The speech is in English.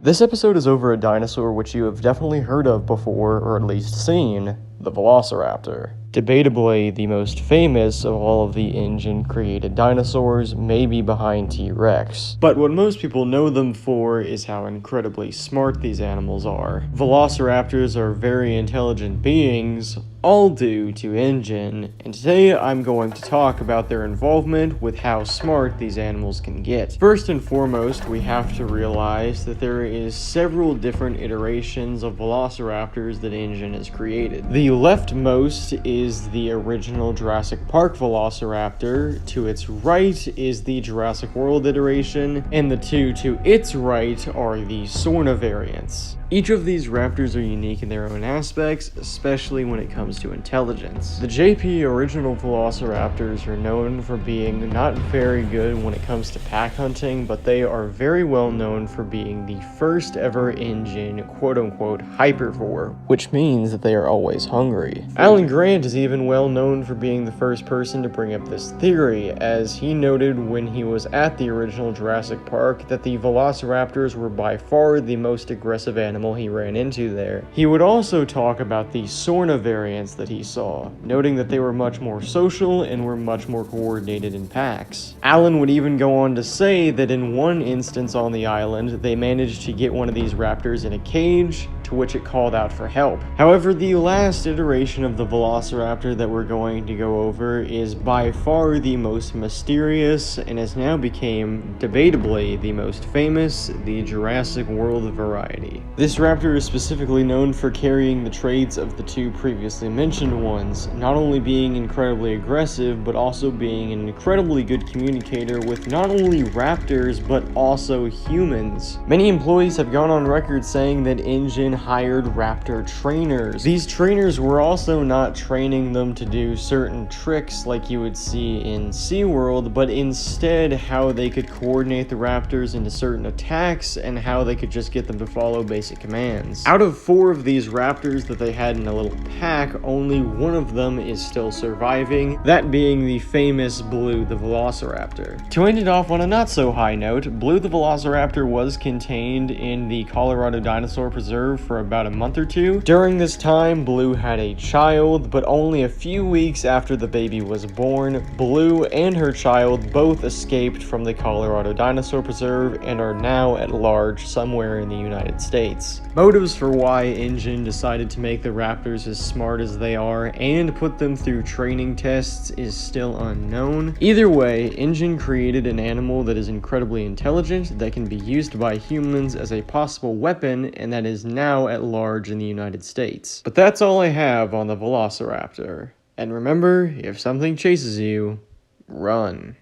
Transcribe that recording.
This episode is over a dinosaur which you have definitely heard of before, or at least seen, the Velociraptor. Debatably the most famous of all of the Ingen-created dinosaurs, maybe behind T-Rex. But what most people know them for is how incredibly smart these animals are. Velociraptors are very intelligent beings, all due to Ingen, and today I'm going to talk about their involvement with how smart these animals can get. First and foremost, we have to realize that there is several different iterations of Velociraptors that Ingen has created. The leftmost is the original Jurassic Park Velociraptor, to its right is the Jurassic World iteration, and the two to its right are the Sorna variants. Each of these raptors are unique in their own aspects, especially when it comes to intelligence. The JP original Velociraptors are known for being not very good when it comes to pack hunting, but they are very well known for being the first ever Ingen quote-unquote hypervore, which means that they are always hungry. Alan Grant is even well known for being the first person to bring up this theory, as he noted when he was at the original Jurassic Park that the Velociraptors were by far the most aggressive animal he ran into there. He would also talk about the Sorna variants that he saw, noting that they were much more social and were much more coordinated in packs. Alan would even go on to say that in one instance on the island, they managed to get one of these raptors in a cage, to which it called out for help. However, the last iteration of the Velociraptor that we're going to go over is by far the most mysterious and has now become, debatably, the most famous, the Jurassic World variety. This raptor is specifically known for carrying the traits of the two previously mentioned ones, not only being incredibly aggressive, but also being an incredibly good communicator with not only raptors, but also humans. Many employees have gone on record saying that Ingen hired raptor trainers. These trainers were also not training them to do certain tricks like you would see in SeaWorld, but instead how they could coordinate the raptors into certain attacks and how they could just get them to follow basic commands. Out of 4 of these raptors that they had in a little pack, only one of them is still surviving, that being the famous Blue the Velociraptor. To end it off on a not so high note, Blue the Velociraptor was contained in the Colorado Dinosaur Preserve for about a month or two. During this time, Blue had a child, but only a few weeks after the baby was born, Blue and her child both escaped from the Colorado Dinosaur Preserve and are now at large somewhere in the United States. Motives for why Ingen decided to make the raptors as smart as they are and put them through training tests is still unknown. Either way, Ingen created an animal that is incredibly intelligent, that can be used by humans as a possible weapon, and that is now at large in the United States. But that's all I have on the Velociraptor. And remember, if something chases you, run.